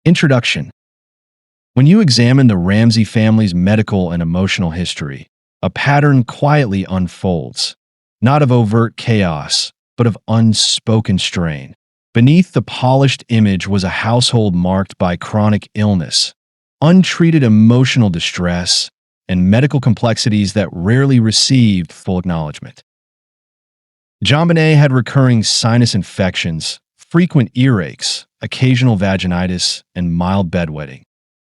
Introduction. When you examine the Ramsey family's medical and emotional history, a pattern quietly unfolds, not of overt chaos, but of unspoken strain. Beneath the polished image was a household marked by chronic illness, untreated emotional distress, and medical complexities that rarely received full acknowledgement. JonBenet had recurring sinus infections, frequent earaches, occasional vaginitis, and mild bedwetting,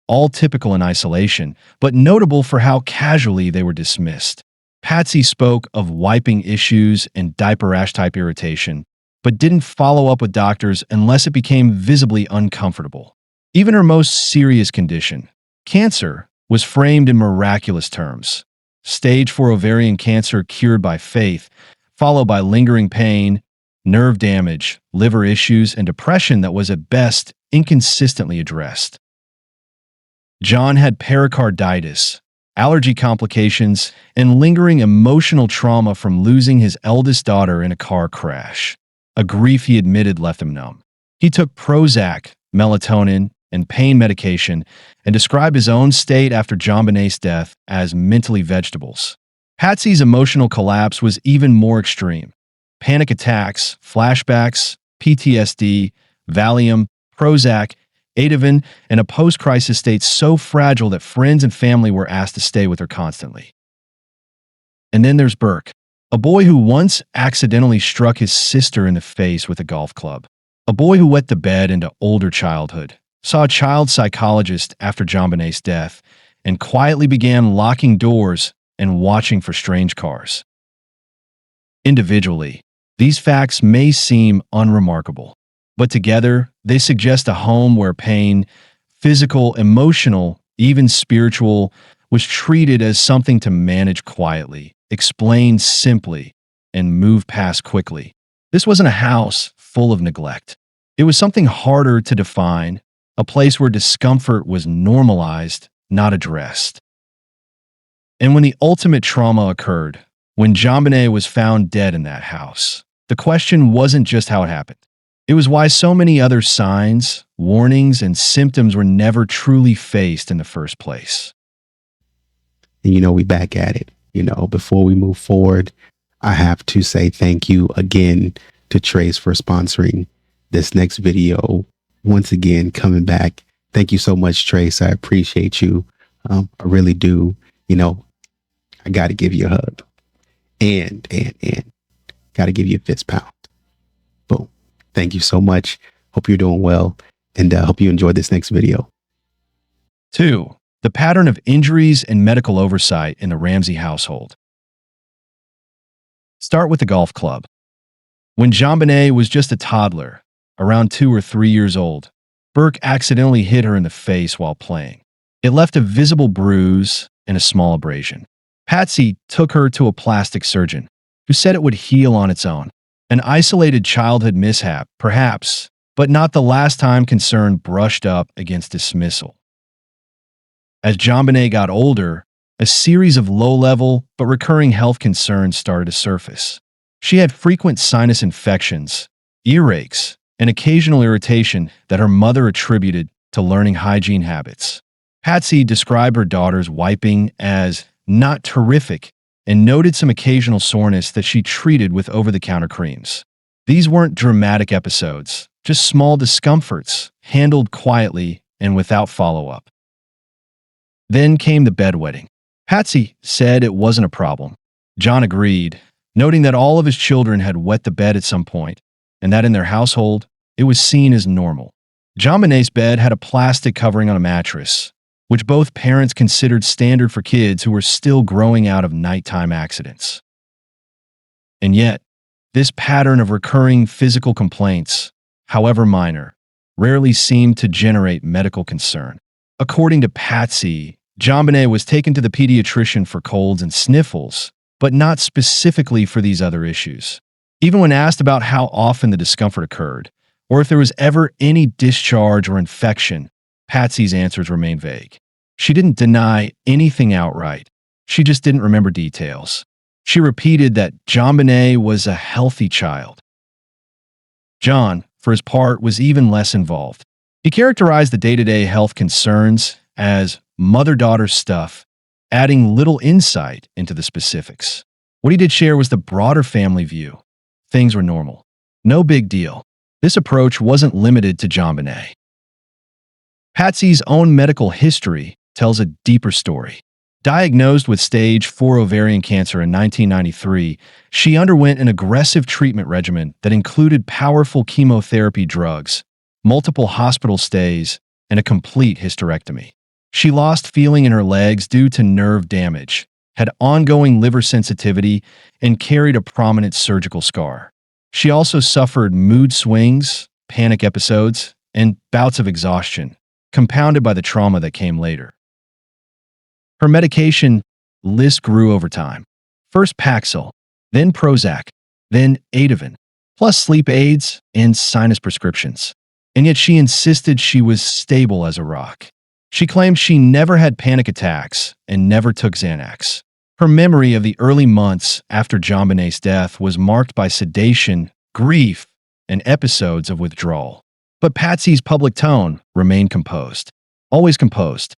all typical in isolation, but notable for how casually they were dismissed. Patsy spoke of wiping issues and diaper rash-type irritation, but didn't follow up with doctors unless it became visibly uncomfortable. Even her most serious condition, cancer, was framed in miraculous terms. Stage 4 ovarian cancer cured by faith, followed by lingering pain, nerve damage, liver issues, and depression that was at best inconsistently addressed. John had pericarditis, allergy complications, and lingering emotional trauma from losing his eldest daughter in a car crash. A grief he admitted left him numb. He took Prozac, melatonin, and pain medication and described his own state after JonBenet's death as mentally vegetables. Patsy's emotional collapse was even more extreme. Panic attacks, flashbacks, PTSD, Valium, Prozac, Ativan, and a post-crisis state so fragile that friends and family were asked to stay with her constantly. And then there's Burke, a boy who once accidentally struck his sister in the face with a golf club. A boy who wet the bed into older childhood, saw a child psychologist after JonBenet's death, and quietly began locking doors and watching for strange cars. Individually, these facts may seem unremarkable, but together, they suggest a home where pain, physical, emotional, even spiritual, was treated as something to manage quietly, explain simply, and move past quickly. This wasn't a house full of neglect. It was something harder to define, a place where discomfort was normalized, not addressed. And when the ultimate trauma occurred, when JonBenet was found dead in that house, the question wasn't just how it happened. It was why so many other signs, warnings, and symptoms were never truly faced in the first place. And we back at it. Before we move forward, I have to say thank you again to Trace for sponsoring this next video. Once again, coming back. Thank you so much, Trace. I appreciate you. I really do. I got to give you a hug. And got to give you a fist pound. Boom. Thank you so much. Hope you're doing well, and hope you enjoyed this next video. 2. The pattern of injuries and medical oversight in the Ramsey household. Start with the golf club. When JonBenet was just a toddler, around 2 or 3 years old, Burke accidentally hit her in the face while playing. It left a visible bruise and a small abrasion. Patsy took her to a plastic surgeon, who said it would heal on its own. An isolated childhood mishap, perhaps, but not the last time concern brushed up against dismissal. As JonBenet got older, a series of low-level but recurring health concerns started to surface. She had frequent sinus infections, earaches, and occasional irritation that her mother attributed to learning hygiene habits. Patsy described her daughter's wiping as not terrific and noted some occasional soreness that she treated with over-the-counter creams. These weren't dramatic episodes, just small discomforts, handled quietly and without follow-up. Then came the bedwetting. Patsy said it wasn't a problem. John agreed, noting that all of his children had wet the bed at some point, and that in their household, it was seen as normal. JonBenet's bed had a plastic covering on a mattress, which both parents considered standard for kids who were still growing out of nighttime accidents. And yet, this pattern of recurring physical complaints, however minor, rarely seemed to generate medical concern. According to Patsy, JonBenet was taken to the pediatrician for colds and sniffles, but not specifically for these other issues. Even when asked about how often the discomfort occurred, or if there was ever any discharge or infection, Patsy's answers remained vague. She didn't deny anything outright. She just didn't remember details. She repeated that JonBenet was a healthy child. John, for his part, was even less involved. He characterized the day-to-day health concerns as mother-daughter stuff, adding little insight into the specifics. What he did share was the broader family view. Things were normal. No big deal. This approach wasn't limited to JonBenet. Patsy's own medical history tells a deeper story. Diagnosed with stage 4 ovarian cancer in 1993, she underwent an aggressive treatment regimen that included powerful chemotherapy drugs, multiple hospital stays, and a complete hysterectomy. She lost feeling in her legs due to nerve damage, had ongoing liver sensitivity, and carried a prominent surgical scar. She also suffered mood swings, panic episodes, and bouts of exhaustion, compounded by the trauma that came later. Her medication list grew over time. First Paxil, then Prozac, then Ativan, plus sleep aids and sinus prescriptions. And yet she insisted she was stable as a rock. She claimed she never had panic attacks and never took Xanax. Her memory of the early months after JonBenet's death was marked by sedation, grief, and episodes of withdrawal. But Patsy's public tone remained composed, always composed.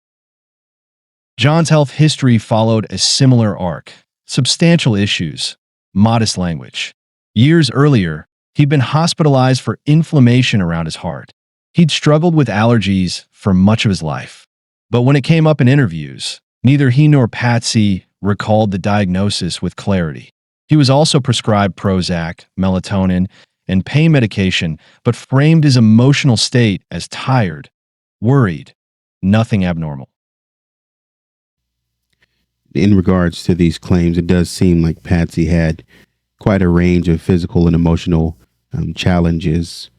John's health history followed a similar arc: substantial issues, modest language. Years earlier, he'd been hospitalized for inflammation around his heart. He'd struggled with allergies for much of his life. But when it came up in interviews, neither he nor Patsy recalled the diagnosis with clarity. He was also prescribed Prozac, melatonin, and pain medication, but framed his emotional state as tired, worried, nothing abnormal. In regards to these claims, it does seem like Patsy had quite a range of physical and emotional challenges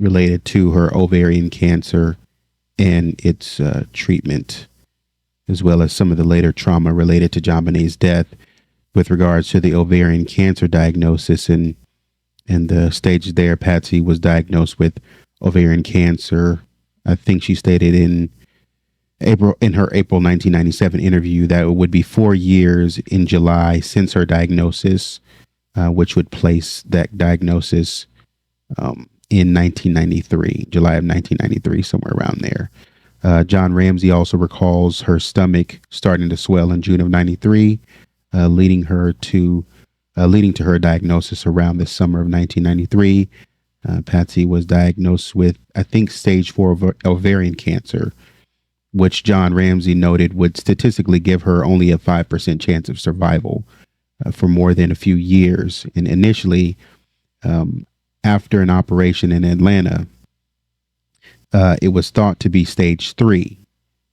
related to her ovarian cancer and its treatment, as well as some of the later trauma related to JonBenet's death with regards to the ovarian cancer diagnosis and the stages there. Patsy was diagnosed with ovarian cancer. I think she stated in her April 1997 interview that it would be 4 years in July since her diagnosis, which would place that diagnosis in 1993, July of 1993, somewhere around there. John Ramsey also recalls her stomach starting to swell in June of 93, leading to her diagnosis around the summer of 1993. Patsy was diagnosed with, I think, stage 4 ovarian cancer, which John Ramsey noted would statistically give her only a 5% chance of survival for more than a few years. And initially, after an operation in Atlanta, it was thought to be stage 3,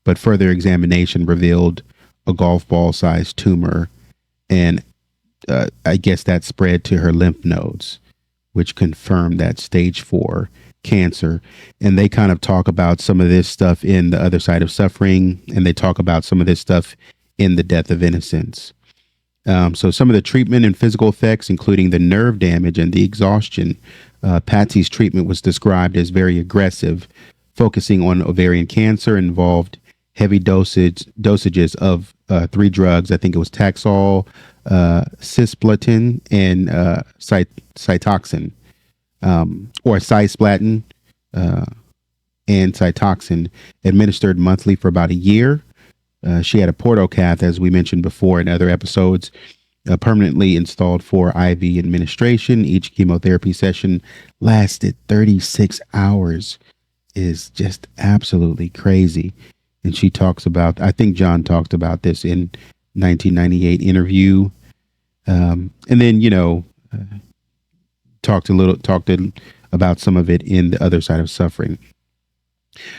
but further examination revealed a golf ball-sized tumor, and I guess that spread to her lymph nodes, which confirmed that stage 4 cancer. And they kind of talk about some of this stuff in The Other Side of Suffering, and they talk about some of this stuff in The Death of Innocence. So some of the treatment and physical effects, including the nerve damage and the exhaustion. Patsy's treatment was described as very aggressive, focusing on ovarian cancer, involved heavy dosages of 3 drugs. I think it was Taxol, cisplatin, and cytoxin, or cisplatin and cytoxin, administered monthly for about a year. She had a portocath, as we mentioned before in other episodes, permanently installed for IV administration. Each chemotherapy session lasted 36 hours. Is just absolutely crazy. And she talks about, I think John talked about this in 1998 interview. And then, talked about some of it in The Other Side of Suffering.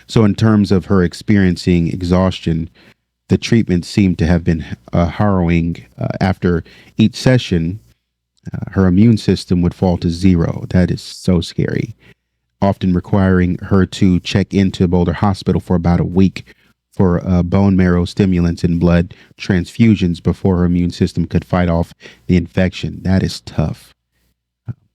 So in terms of her experiencing exhaustion, the treatment seemed to have been harrowing. After each session, her immune system would fall to 0. That is so scary, often requiring her to check into Boulder Hospital for about a week for bone marrow stimulants and blood transfusions before her immune system could fight off the infection. That is tough.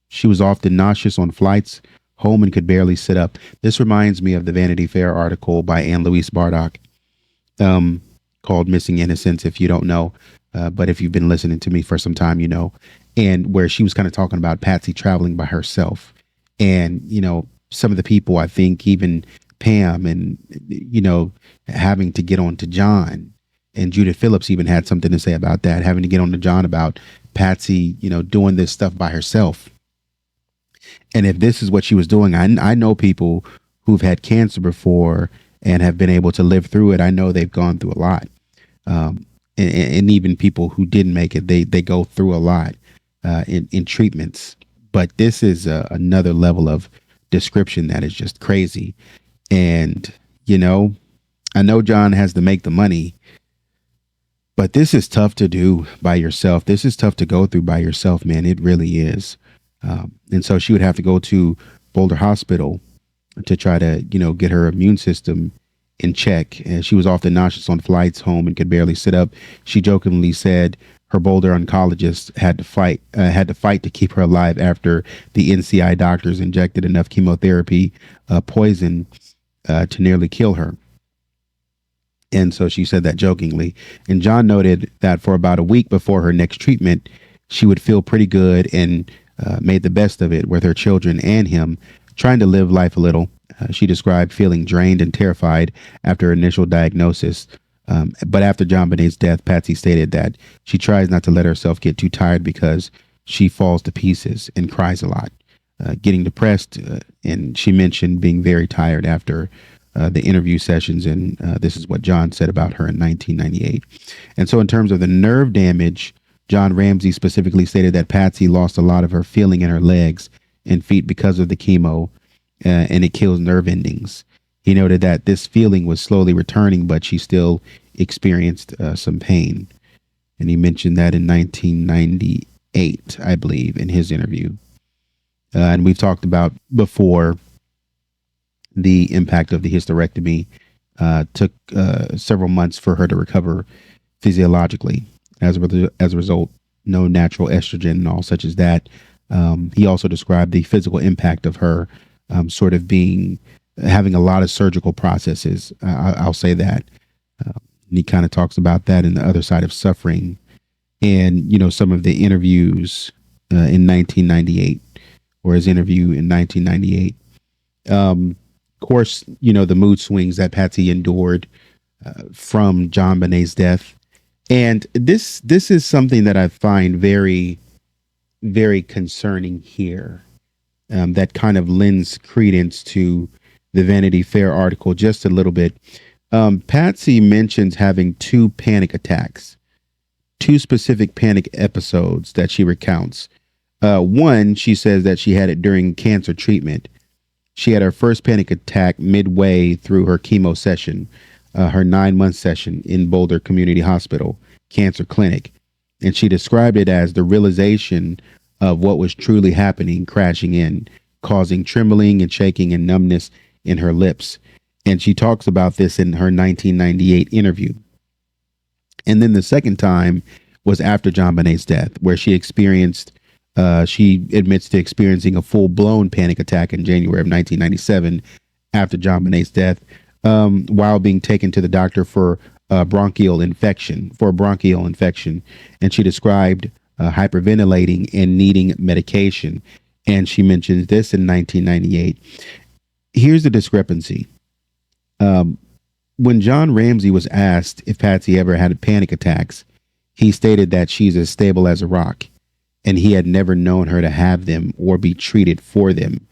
She was often nauseous on flights home and could barely sit up. This reminds me of the Vanity Fair article by Anne Louise Bardock called Missing Innocence, if you don't know. But if you've been listening to me for some time, you know, and where she was kind of talking about Patsy traveling by herself And, some of the people, I think even Pam and, having to get on to John, and Judith Phillips even had something to say about that, having to get on to John about Patsy, doing this stuff by herself. And if this is what she was doing, I know people who've had cancer before and have been able to live through it. I know they've gone through a lot. And even people who didn't make it, they go through a lot in treatments. But this is another level of description that is just crazy. And, I know John has to make the money, but this is tough to do by yourself. This is tough to go through by yourself, man. It really is. And so she would have to go to Boulder Hospital to try to, get her immune system in check. And she was often nauseous on flights home and could barely sit up. She jokingly said her Boulder oncologist had to fight to keep her alive after the NCI doctors injected enough chemotherapy poison to nearly kill her. And so she said that jokingly. And John noted that for about a week before her next treatment, she would feel pretty good and made the best of it with her children and him, trying to live life a little. She described feeling drained and terrified after her initial diagnosis. But after JonBenet's death, Patsy stated that she tries not to let herself get too tired because she falls to pieces and cries a lot, getting depressed. And she mentioned being very tired after the interview sessions. And this is what John said about her in 1998. And so in terms of the nerve damage, John Ramsey specifically stated that Patsy lost a lot of her feeling in her legs and feet because of the chemo, and it kills nerve endings. He noted that this feeling was slowly returning, but she still experienced some pain. And he mentioned that in 1998, I believe, in his interview. And we've talked about before the impact of the hysterectomy. Took several months for her to recover physiologically. As a result, no natural estrogen and all such as that. He also described the physical impact of her sort of having a lot of surgical processes. I'll say that. He kind of talks about that in The Other Side of Suffering, and some of the interviews in 1998, or his interview in 1998. Of course, the mood swings that Patsy endured from JonBenet's death. And this is something that I find very, very concerning here, that kind of lends credence to the Vanity Fair article just a little bit. Patsy mentions having two panic attacks, two specific panic episodes that she recounts. One, she says that she had it during cancer treatment. She had her first panic attack midway through her chemo session, her 9-month session in Boulder Community Hospital Cancer Clinic. And she described it as the realization of what was truly happening crashing in, causing trembling and shaking and numbness in her lips. And she talks about this in her 1998 interview. And then the second time was after JonBenet's death, where she admits to experiencing a full-blown panic attack in January of 1997 after JonBenet's death, while being taken to the doctor for a bronchial infection. And she described hyperventilating and needing medication. And she mentions this in 1998. Here's the discrepancy. When John Ramsey was asked if Patsy ever had panic attacks, he stated that she's as stable as a rock, and he had never known her to have them or be treated for them.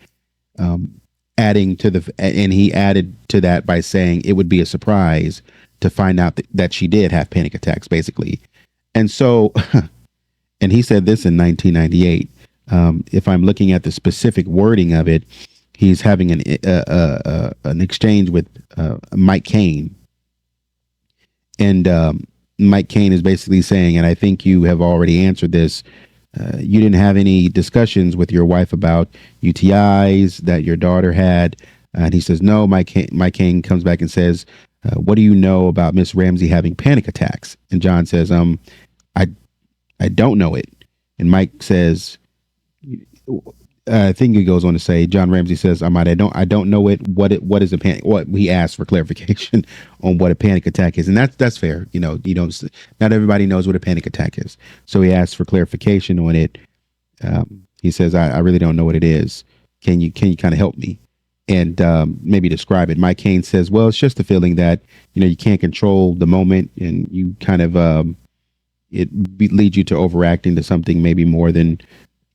And he added to that by saying it would be a surprise to find out that she did have panic attacks, basically. And so, and he said this in 1998. If I'm looking at the specific wording of it, he's having an exchange with Mike Cain. And Mike Cain is basically saying, and I think you have already answered this, you didn't have any discussions with your wife about UTIs that your daughter had. And he says, no. Mike Cain comes back and says, what do you know about Miss Ramsey having panic attacks? And John says, I don't know it. And Mike says, I think he goes on to say, John Ramsey says, I don't know it. What is a panic? What he asked for clarification on what a panic attack is. And that's fair. Not everybody knows what a panic attack is. So he asked for clarification on it. He says, I really don't know what it is. Can you kind of help me and maybe describe it? Mike Cain says, well, it's just the feeling that, you can't control the moment, and you kind of leads you to overacting to something maybe more than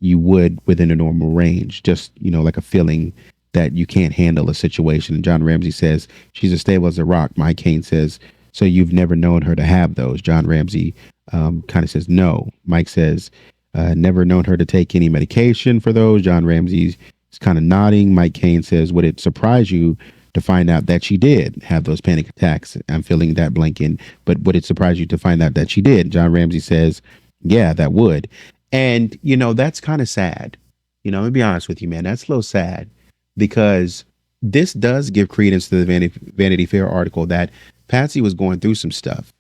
you would within a normal range. Just, like a feeling that you can't handle a situation. And John Ramsey says, she's as stable as a rock. Mike Cain says, so you've never known her to have those? John Ramsey kind of says, no. Mike says, never known her to take any medication for those. John Ramsey is kind of nodding. Mike Cain says, would it surprise you to find out that she did have those panic attacks? I'm feeling that blanking, but would it surprise you to find out that she did? John Ramsey says, yeah, that would. And, that's kind of sad. Let me be honest with you, man. That's a little sad, because this does give credence to the Vanity Fair article that Patsy was going through some stuff.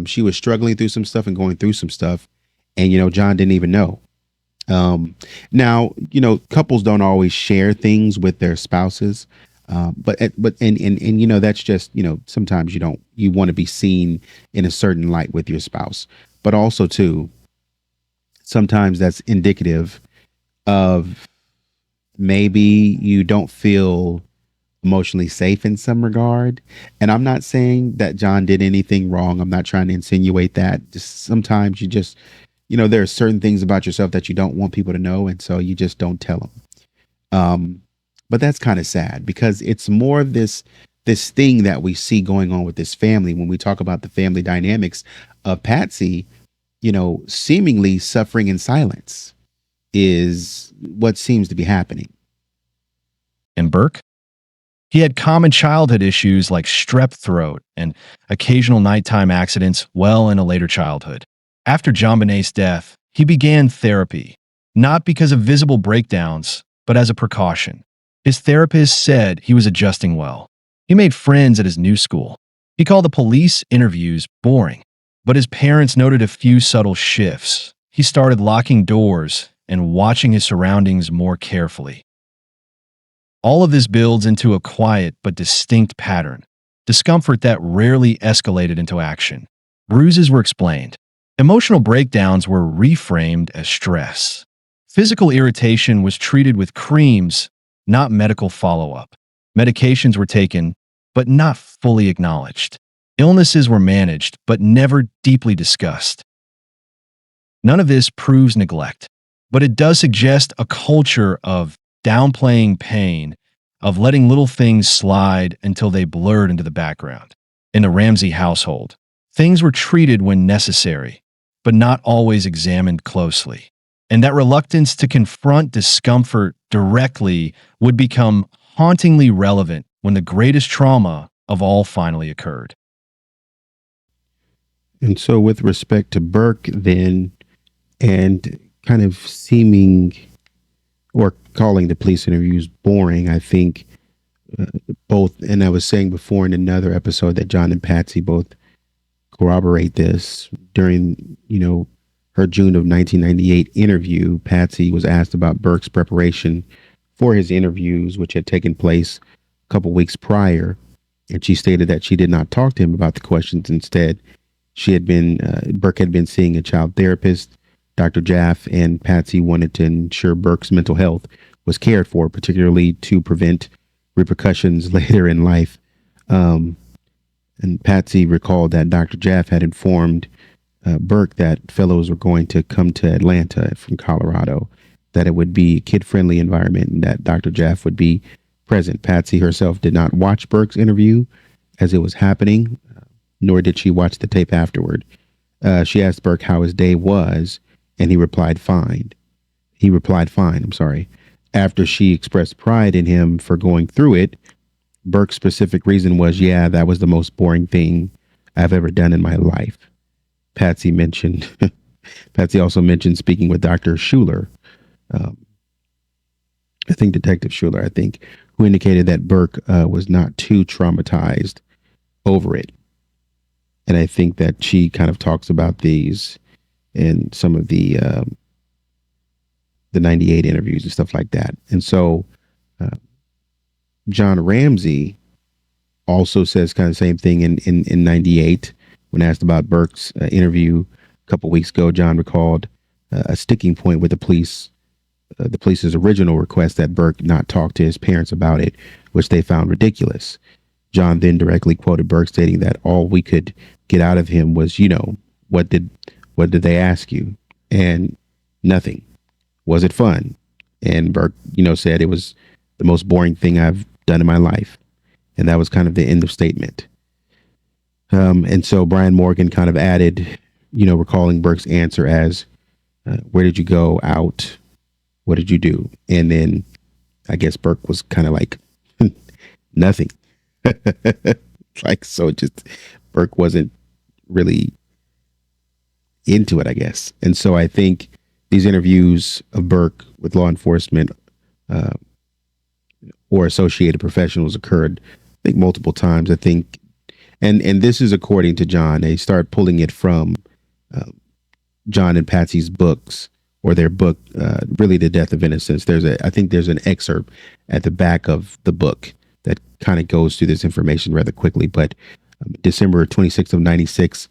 She was struggling through some stuff and going through some stuff. And, John didn't even know. Now, couples don't always share things with their spouses. But that's just, sometimes you want to be seen in a certain light with your spouse, but also too, sometimes that's indicative of maybe you don't feel emotionally safe in some regard. And I'm not saying that John did anything wrong. I'm not trying to insinuate that. Just sometimes you just, there are certain things about yourself that you don't want people to know. And so you just don't tell them. But that's kind of sad, because it's more of this thing that we see going on with this family. When we talk about the family dynamics of Patsy, seemingly suffering in silence is what seems to be happening. And Burke? He had common childhood issues like strep throat and occasional nighttime accidents well into later childhood. After JonBenet's death, he began therapy, not because of visible breakdowns, but as a precaution. His therapist said he was adjusting well. He made friends at his new school. He called the police interviews boring, but his parents noted a few subtle shifts. He started locking doors and watching his surroundings more carefully. All of this builds into a quiet but distinct pattern, discomfort that rarely escalated into action. Bruises were explained. Emotional breakdowns were reframed as stress. Physical irritation was treated with creams, not medical follow-up. Medications were taken, but not fully acknowledged. Illnesses were managed, but never deeply discussed. None of this proves neglect, but it does suggest a culture of downplaying pain, of letting little things slide until they blurred into the background. In the Ramsey household, things were treated when necessary, but not always examined closely. And that reluctance to confront discomfort directly would become hauntingly relevant when the greatest trauma of all finally occurred. And so with respect to Burke then, and kind of seeming or calling the police interviews boring, I think both, and I was saying before in another episode that John and Patsy both corroborate this. During, her June of 1998 interview, Patsy was asked about Burke's preparation for his interviews, which had taken place a couple weeks prior. And she stated that she did not talk to him about the questions. Instead, Burke had been seeing a child therapist, Dr. Jaff, and Patsy wanted to ensure Burke's mental health was cared for, particularly to prevent repercussions later in life. And Patsy recalled that Dr. Jaff had informed Burke that fellows were going to come to Atlanta from Colorado, that it would be a kid-friendly environment, and that Dr. Jaff would be present. Patsy herself did not watch Burke's interview as it was happening, nor did she watch the tape afterward. She asked Burke how his day was, and he replied, fine. I'm sorry. After she expressed pride in him for going through it, Burke's specific reason was, yeah, that was the most boring thing I've ever done in my life. Patsy also mentioned speaking with Dr. Schuler, Detective Schuler, who indicated that Burke was not too traumatized over it. And I think that she kind of talks about these in some of the 98 interviews and stuff like that. And so John Ramsey also says kind of the same thing in 98. When asked about Burke's interview a couple weeks ago, John recalled a sticking point with the police the police's original request that Burke not talk to his parents about it, which they found ridiculous. John then directly quoted Burke, stating that all we could get out of him was, what did they ask you? And nothing. Was it fun? And Burke, said it was the most boring thing I've done in my life. And that was kind of the end of statement. And so Brian Morgan kind of added, recalling Burke's answer as, where did you go out? What did you do? And then I guess Burke was kind of like, nothing. Burke wasn't really into it, I guess. And so I think these interviews of Burke with law enforcement or associated professionals occurred, I think, multiple times. I think, and this is according to John. They start pulling it from John and Patsy's books, or their book, really The Death of Innocence. I think there's an excerpt at the back of the book that kind of goes through this information rather quickly. But December 26th of 96,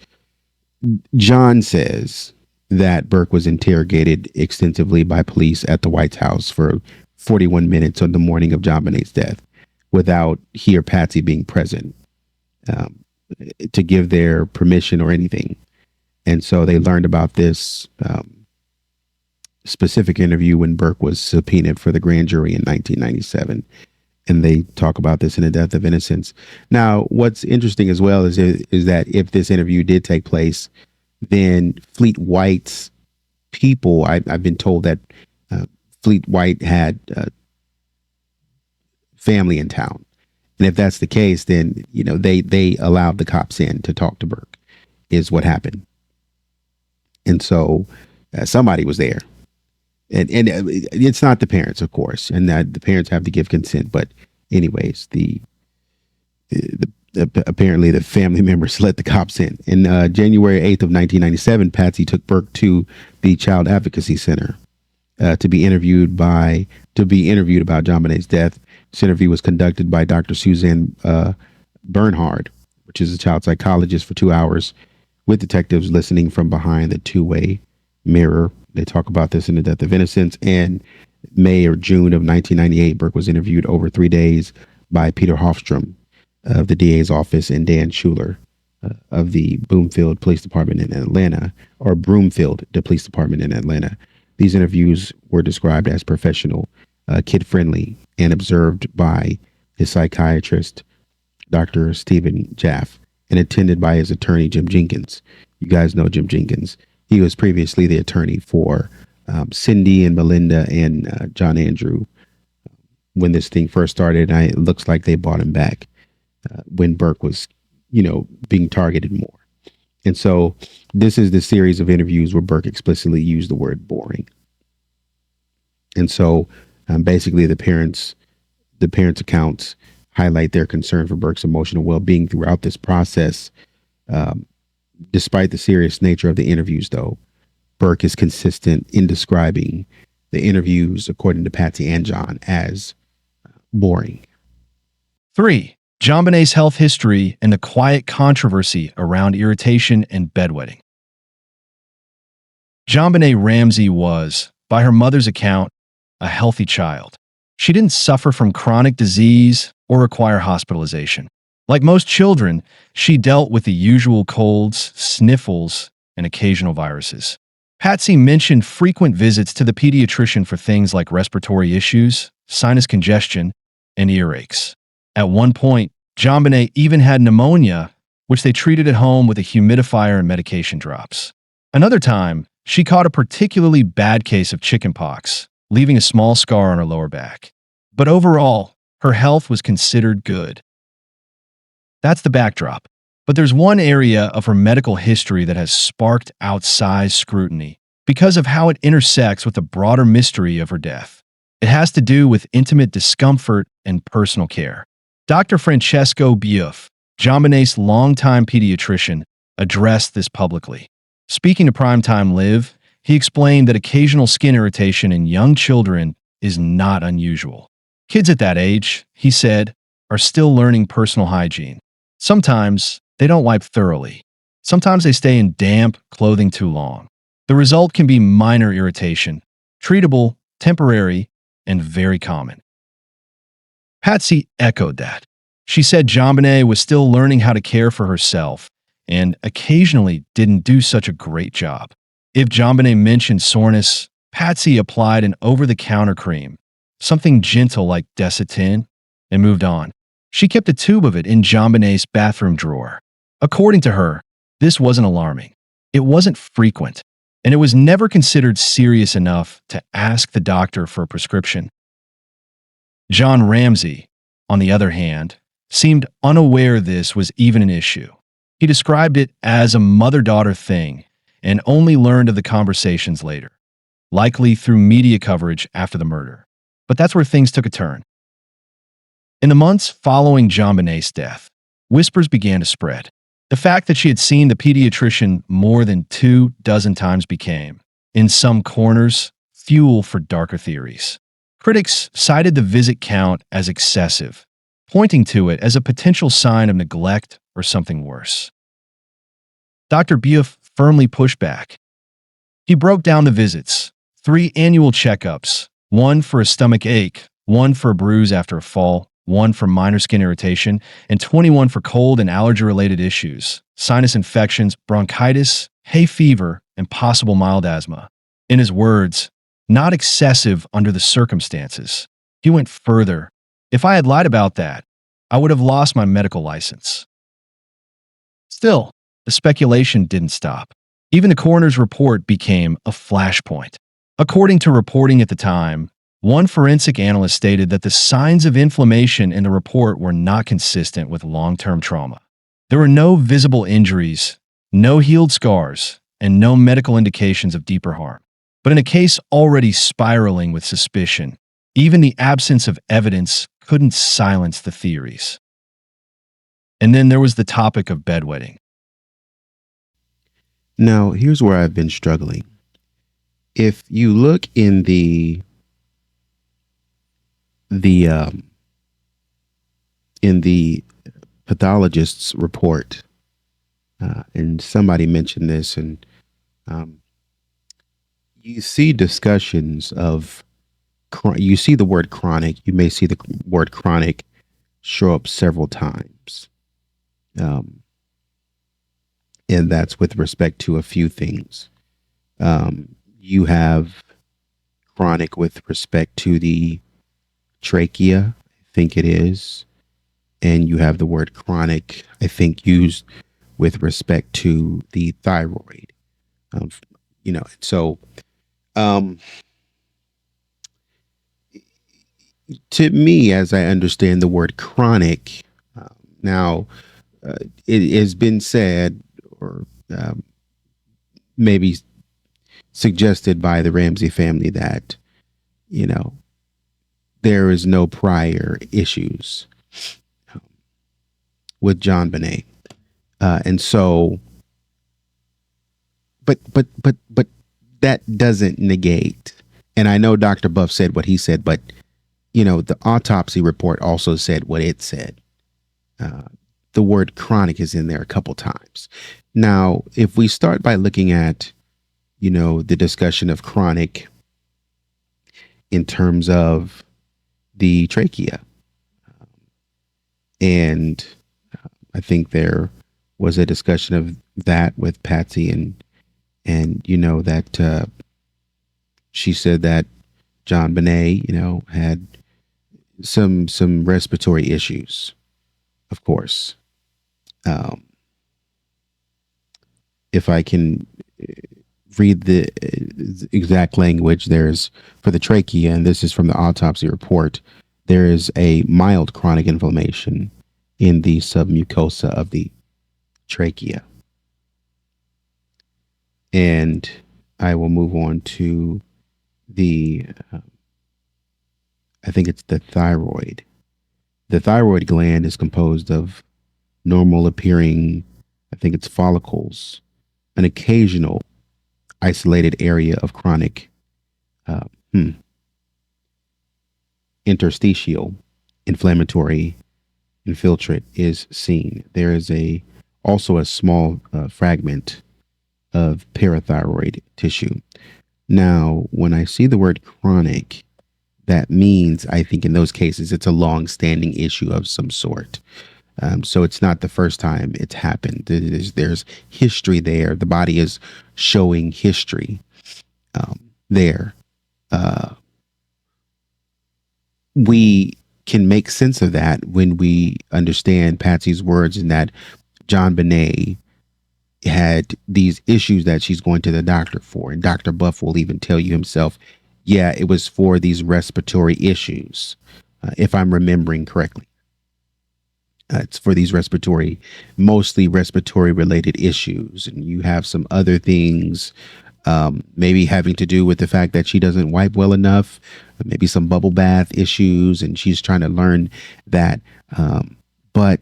John says that Burke was interrogated extensively by police at the White House for 41 minutes on the morning of JonBenet's death without he or Patsy being present to give their permission or anything. And so they learned about this specific interview when Burke was subpoenaed for the grand jury in 1997. And they talk about this in The Death of Innocence. Now, what's interesting as well is that if this interview did take place, then Fleet White's people, I've been told that Fleet White had family in town. And if that's the case, then, they allowed the cops in to talk to Burke, is what happened. And so somebody was there. And it's not the parents, of course, and that the parents have to give consent. But anyways, apparently the family members let the cops in. In January 8th of 1997, Patsy took Burke to the Child Advocacy Center to be interviewed about JonBenet's death. This interview was conducted by Dr. Suzanne Bernhard, which is a child psychologist, for 2 hours, with detectives listening from behind the two-way mirror. They talk about this in The Death of Innocence. And May or June of 1998, Burke was interviewed over 3 days by Peter Hofstrom of the DA's office and Dan Schuler of the Broomfield Police Department in Atlanta. These interviews were described as professional, kid-friendly, and observed by his psychiatrist, Dr. Stephen Jaff, and attended by his attorney, Jim Jenkins. You guys know Jim Jenkins. He was previously the attorney for Cindy and Melinda and John Andrew when this thing first started. And it looks like they bought him back when Burke was, being targeted more. And so this is the series of interviews where Burke explicitly used the word boring. And so basically the parents' accounts highlight their concern for Burke's emotional well-being throughout this process. Despite the serious nature of the interviews, though, Burke is consistent in describing the interviews, according to Patsy and John, as boring. 3. JonBenet's health history and the quiet controversy around irritation and bedwetting. JonBenet Ramsey was, by her mother's account, a healthy child. She didn't suffer from chronic disease or require hospitalization. Like most children, she dealt with the usual colds, sniffles, and occasional viruses. Patsy mentioned frequent visits to the pediatrician for things like respiratory issues, sinus congestion, and earaches. At one point, JonBenet even had pneumonia, which they treated at home with a humidifier and medication drops. Another time, she caught a particularly bad case of chickenpox, leaving a small scar on her lower back. But overall, her health was considered good. That's the backdrop. But there's one area of her medical history that has sparked outsized scrutiny because of how it intersects with the broader mystery of her death. It has to do with intimate discomfort and personal care. Dr. Francesco Bioff, JonBenet's longtime pediatrician, addressed this publicly. Speaking to Primetime Live, he explained that occasional skin irritation in young children is not unusual. Kids at that age, he said, are still learning personal hygiene. Sometimes they don't wipe thoroughly. Sometimes they stay in damp clothing too long. The result can be minor irritation, treatable temporary, and very common. Patsy echoed that. She said JonBenet was still learning how to care for herself and occasionally didn't do such a great job. If JonBenet mentioned soreness, Patsy applied an over-the-counter cream, something gentle like Desitin, and moved on. She kept a tube of it in JonBenet's bathroom drawer. According to her, this wasn't alarming. It wasn't frequent, and it was never considered serious enough to ask the doctor for a prescription. John Ramsey, on the other hand, seemed unaware this was even an issue. He described it as a mother-daughter thing and only learned of the conversations later, likely through media coverage after the murder. But that's where things took a turn. In the months following JonBenet's death, whispers began to spread. The fact that she had seen the pediatrician more than 24 times became, in some corners, fuel for darker theories. Critics cited the visit count as excessive, pointing to it as a potential sign of neglect or something worse. Dr. Buff firmly pushed back. He broke down the visits: 3 annual checkups, 1 for a stomach ache, 1 for a bruise after a fall, 1 for minor skin irritation, and 21 for cold and allergy-related issues, sinus infections, bronchitis, hay fever, and possible mild asthma. In his words, not excessive under the circumstances. He went further. If I had lied about that, I would have lost my medical license. Still, the speculation didn't stop. Even the coroner's report became a flashpoint. According to reporting at the time, one forensic analyst stated that the signs of inflammation in the report were not consistent with long-term trauma. There were no visible injuries, no healed scars, and no medical indications of deeper harm. But in a case already spiraling with suspicion, even the absence of evidence couldn't silence the theories. And then there was the topic of bedwetting. Now, here's where I've been struggling. If you look in the pathologist's report, and somebody mentioned this, and you see discussions of, you see the word chronic, you may see the word chronic show up several times. And that's with respect to a few things. You have chronic with respect to the trachea, I think it is. And you have the word chronic, I think, used with respect to the thyroid. So to me, as I understand the word chronic, now it has been said, or maybe suggested by the Ramsey family, that, there is no prior issues with JonBenet. And so, but that doesn't negate, and I know Dr. Buff said what he said, but the autopsy report also said what it said. The word chronic is in there a couple times. Now, if we start by looking at, the discussion of chronic in terms of the trachea, and I think there was a discussion of that with Patsy, and that she said that JonBenet, had some respiratory issues, of course. If I can read the exact language, there's, for the trachea, and this is from the autopsy report, there is a mild chronic inflammation in the submucosa of the trachea. And I will move on to the, I think it's the thyroid. The thyroid gland is composed of normal appearing, I think it's follicles, an occasional isolated area of chronic interstitial inflammatory infiltrate is seen. There is also a small fragment of parathyroid tissue. Now, when I see the word chronic, that means, I think in those cases, it's a long-standing issue of some sort. So it's not the first time it's happened. There's history there. The body is showing history there. We can make sense of that when we understand Patsy's words in that JonBenet had these issues that she's going to the doctor for. And Dr. Buff will even tell you himself, yeah, it was for these respiratory issues, if I'm remembering correctly. It's for these mostly respiratory related issues. And you have some other things, maybe having to do with the fact that she doesn't wipe well enough, maybe some bubble bath issues, and she's trying to learn that. But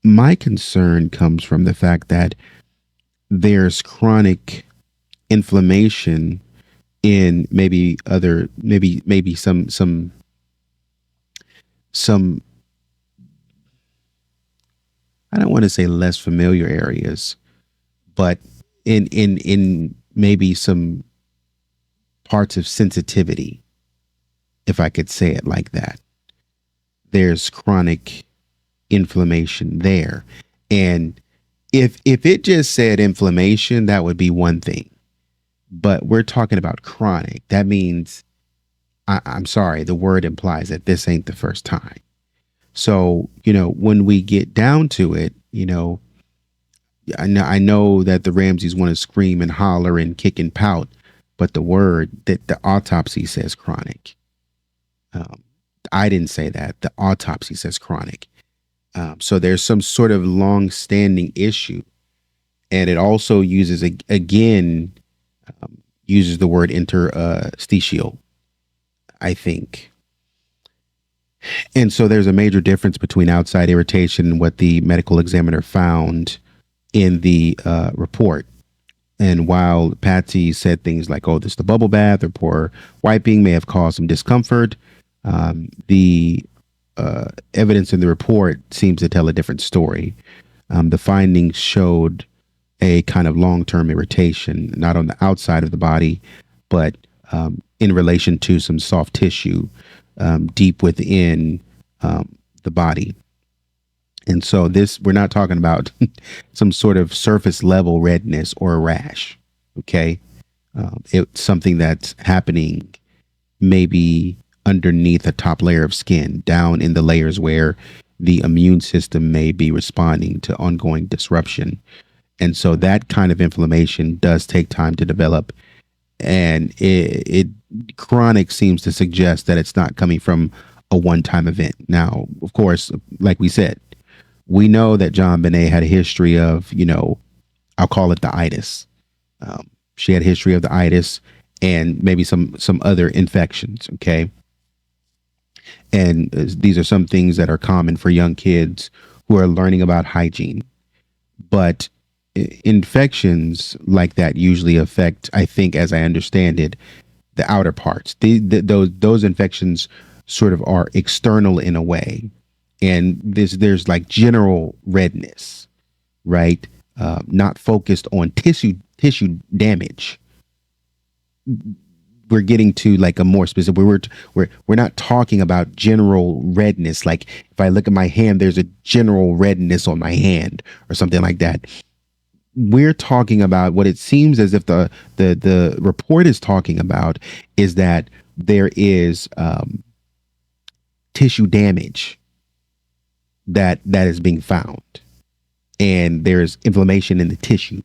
my concern comes from the fact that there's chronic inflammation in maybe some I don't want to say less familiar areas, but in maybe some parts of sensitivity, if I could say it like that. There's chronic inflammation there. And if it just said inflammation, that would be one thing. But we're talking about chronic. That means, I'm sorry, the word implies that this ain't the first time. So, when we get down to it, I know that the Ramseys want to scream and holler and kick and pout, but the autopsy says chronic. I didn't say that. The autopsy says chronic. So there's some sort of long-standing issue. And it also uses the word interstitial, I think. And so there's a major difference between outside irritation and what the medical examiner found in the report. And while Patsy said things like, oh, this the bubble bath or poor wiping may have caused some discomfort, the evidence in the report seems to tell a different story. The findings showed a kind of long-term irritation, not on the outside of the body, but in relation to some soft tissue deep within the body. And so we're not talking about some sort of surface level redness or a rash. Okay. It's something that's happening maybe underneath a top layer of skin, down in the layers where the immune system may be responding to ongoing disruption. And so that kind of inflammation does take time to develop. And it chronic seems to suggest that it's not coming from a one-time event. Now, of course, like we said, we know that JonBenet had a history of, I'll call it the itis. She had a history of the itis and maybe some other infections. Okay. And these are some things that are common for young kids who are learning about hygiene. But infections like that usually affect, I think, as I understand it, the outer parts. Those infections sort of are external in a way. And there's like general redness, right? Not focused on tissue damage. We're getting to like a more specific. We're not talking about general redness. Like if I look at my hand, there's a general redness on my hand or something like that. We're talking about what it seems as if the report is talking about is that there is tissue damage that is being found, and there's inflammation in the tissue,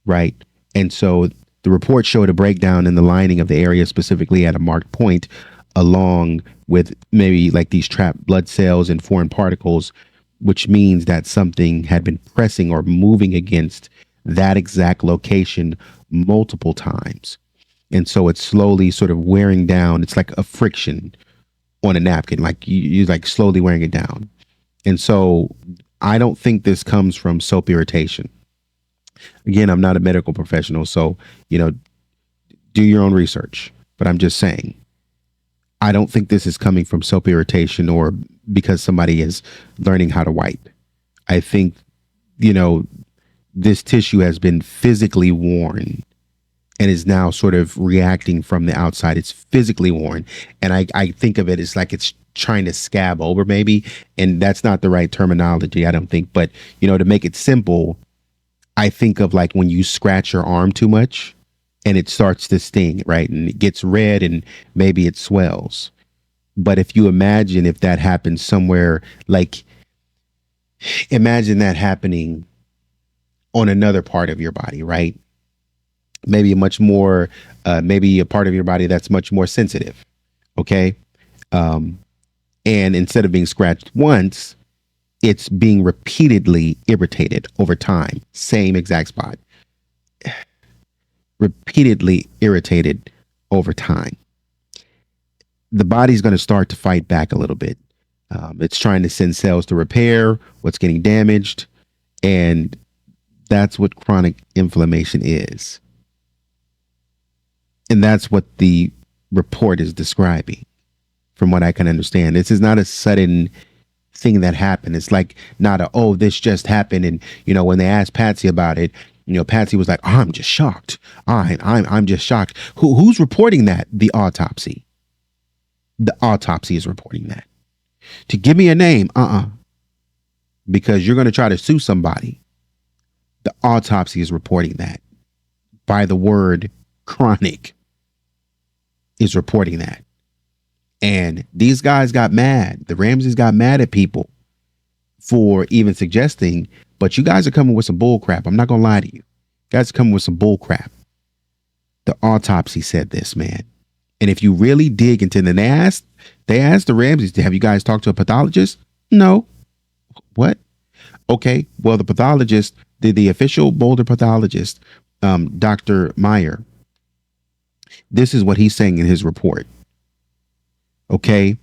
right? And so the report showed a breakdown in the lining of the area, specifically at a marked point, along with maybe like these trapped blood cells and foreign particles, which means that something had been pressing or moving against that exact location multiple times. And so it's slowly sort of wearing down. It's like a friction on a napkin, like you're like slowly wearing it down. And so I don't think this comes from soap irritation. Again, I'm not a medical professional, so, do your own research. But I'm just saying, I don't think this is coming from soap irritation or because somebody is learning how to wipe. I think, this tissue has been physically worn and is now sort of reacting from the outside. It's physically worn. And I think of it as like it's trying to scab over maybe. And that's not the right terminology, I don't think. But, to make it simple, I think of like when you scratch your arm too much and it starts to sting, right? And it gets red and maybe it swells. But if you imagine if that happens somewhere, like imagine that happening on another part of your body, right? Maybe maybe a part of your body that's much more sensitive. Okay. And instead of being scratched once, it's being repeatedly irritated over time. Same exact spot. Repeatedly irritated over time. The body's going to start to fight back a little bit. It's trying to send cells to repair what's getting damaged. And that's what chronic inflammation is. And that's what the report is describing, from what I can understand. This is not a sudden thing that happened. It's like not this just happened. And, when they asked Patsy about it, Patsy was like, oh, I'm just shocked. I'm just shocked. Who's reporting that? The autopsy. The autopsy is reporting that. To give me a name, because you're going to try to sue somebody. The autopsy is reporting that. By the word chronic is reporting that. And these guys got mad. The Ramseys got mad at people for even suggesting, but you guys are coming with some bull crap. I'm not going to lie to you. You guys are coming with some bull crap. The autopsy said this, man. And if you really dig into the they asked the Ramseys, have you guys talked to a pathologist? No. What? Okay. Well, the pathologist, the official Boulder pathologist, Dr. Meyer, this is what he's saying in his report. Okay.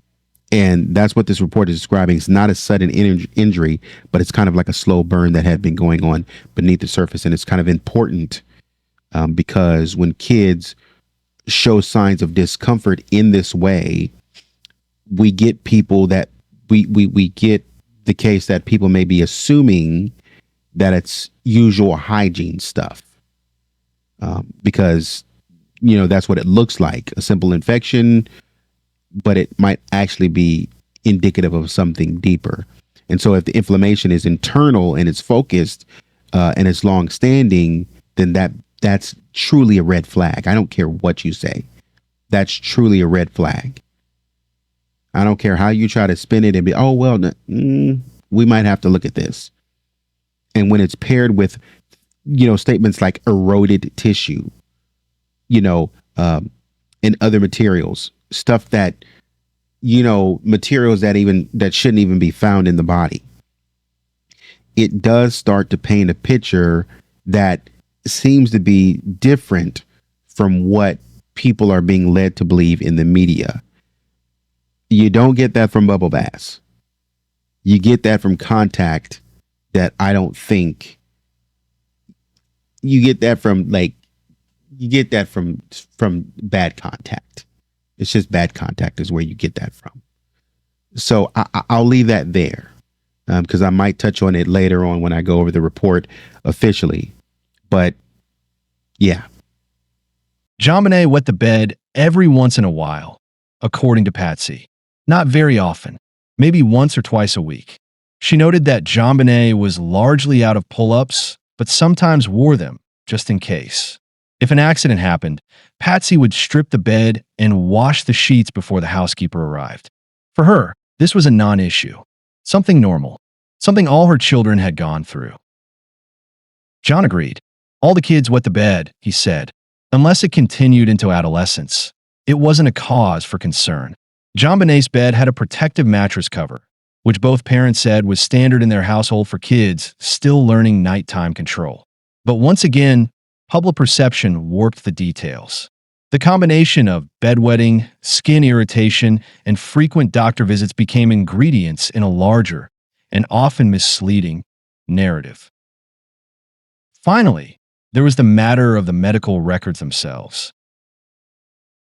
And that's what this report is describing. It's not a sudden injury, but it's kind of like a slow burn that had been going on beneath the surface. And it's kind of important because when kids show signs of discomfort in this way, we get people that we get the case that people may be assuming that it's usual hygiene stuff because, that's what it looks like, a simple infection, but it might actually be indicative of something deeper. And so if the inflammation is internal and it's focused and it's long standing, then that's truly a red flag. I don't care what you say. That's truly a red flag. I don't care how you try to spin it and be, we might have to look at this. And when it's paired with, statements like eroded tissue, and other materials, stuff that, materials that shouldn't even be found in the body, it does start to paint a picture that seems to be different from what people are being led to believe in the media. You don't get that from bubble baths. You get that from contact that I don't think you get that from from bad contact. It's just bad contact is where you get that from. So I'll leave that there because I might touch on it later on when I go over the report officially. But yeah. JonBenet wet the bed every once in a while, according to Patsy. Not very often, maybe once or twice a week. She noted that JonBenet was largely out of pull-ups, but sometimes wore them just in case. If an accident happened, Patsy would strip the bed and wash the sheets before the housekeeper arrived. For her, this was a non-issue, something normal, something all her children had gone through. John agreed. All the kids wet the bed, he said, unless it continued into adolescence. It wasn't a cause for concern. JonBenet's bed had a protective mattress cover, which both parents said was standard in their household for kids still learning nighttime control. But once again, public perception warped the details. The combination of bedwetting, skin irritation, and frequent doctor visits became ingredients in a larger and often misleading narrative. Finally, there was the matter of the medical records themselves.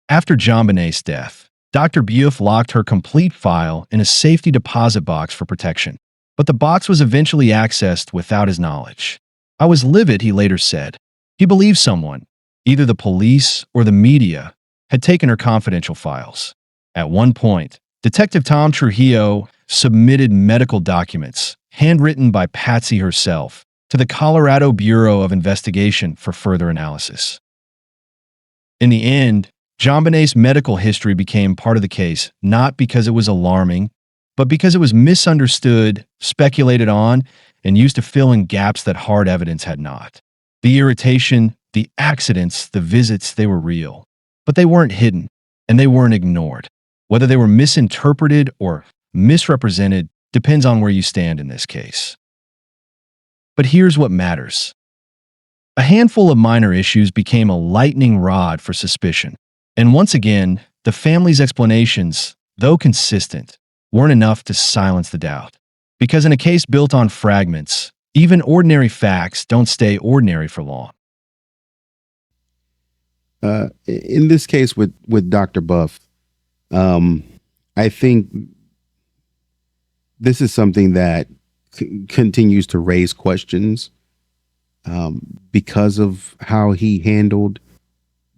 After JonBenet's death, Dr. Bueff locked her complete file in a safety deposit box for protection, but the box was eventually accessed without his knowledge. I was livid, he later said. He believed someone, Either the police or the media had taken her confidential files. At one point, Detective Tom Trujillo submitted medical documents, handwritten by Patsy herself, to the Colorado Bureau of Investigation for further analysis. In the end, JonBenet's medical history became part of the case, not because it was alarming, but because it was misunderstood, speculated on, and used to fill in gaps that hard evidence had not. The irritation, the accidents, the visits, they were real. But they weren't hidden, and they weren't ignored. Whether they were misinterpreted or misrepresented depends on where you stand in this case. But here's what matters. A handful of minor issues became a lightning rod for suspicion. And once again, the family's explanations, though consistent, weren't enough to silence the doubt. Because in a case built on fragments, even ordinary facts don't stay ordinary for long. In this case with Dr. Buff, I think this is something that continues to raise questions because of how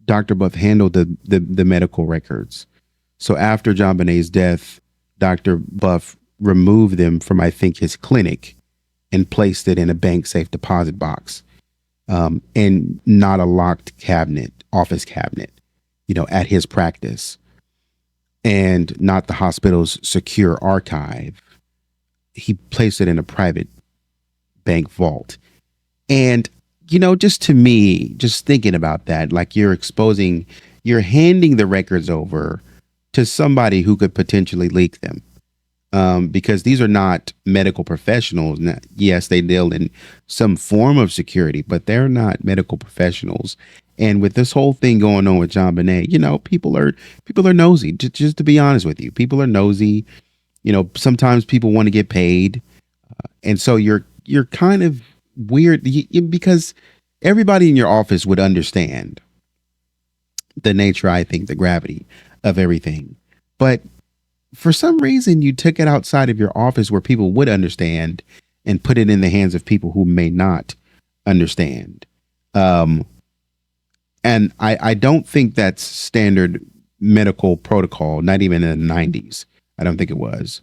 Dr. Buff handled the medical records. So after JonBenet's death, Dr. Buff removed them from, I think, his clinic and placed it in a bank safe deposit box, and not a locked office cabinet, at his practice, and not the hospital's secure archive. He placed it in a private bank vault. And, just to me, just thinking about that, like you're handing the records over to somebody who could potentially leak them. Because these are not medical professionals. Now, yes, they deal in some form of security, but they're not medical professionals. And with this whole thing going on with JonBenet, people are nosy. Just to be honest with you, people are nosy. Sometimes people want to get paid, and so you're kind of weird because everybody in your office would understand the nature, I think, the gravity of everything, but for some reason, you took it outside of your office where people would understand and put it in the hands of people who may not understand. And I don't think that's standard medical protocol, not even in the 90s. I don't think it was.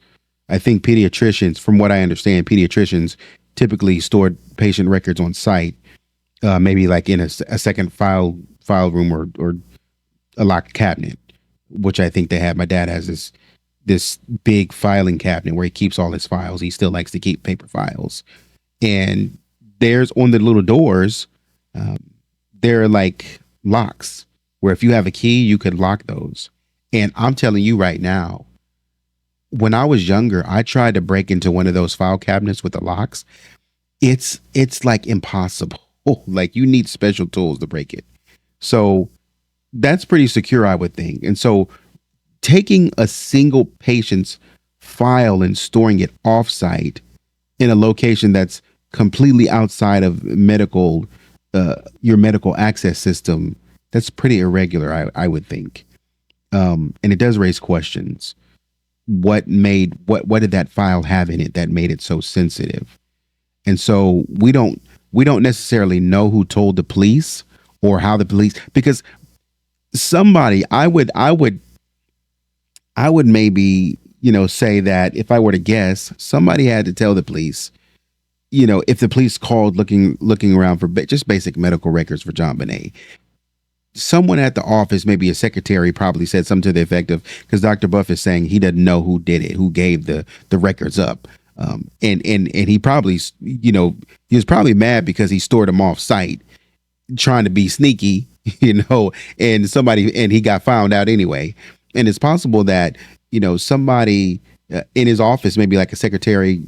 I think pediatricians, from what I understand, pediatricians typically stored patient records on site, maybe like in a second file room or a locked cabinet, which I think they have. My dad has this big filing cabinet where he keeps all his files. He still likes to keep paper files. And there's on the little doors, there are like locks where if you have a key, you could lock those. And I'm telling you right now, when I was younger, I tried to break into one of those file cabinets with the locks. It's like impossible. Like you need special tools to break it. So that's pretty secure, I would think. And so taking a single patient's file and storing it offsite in a location that's completely outside of your medical access system, that's pretty irregular, I would think. And it does raise questions. What did that file have in it that made it so sensitive? And so we don't necessarily know who told the police or how the police, because somebody, I would maybe, say that if I were to guess, somebody had to tell the police, if the police called looking around for just basic medical records for JonBenet, someone at the office, maybe a secretary, probably said something to the effect of, because Dr. Buff is saying he doesn't know who did it, who gave the records up. And he probably, he was probably mad because he stored them off site trying to be sneaky, and he got found out anyway. And it's possible that, somebody in his office, maybe like a secretary,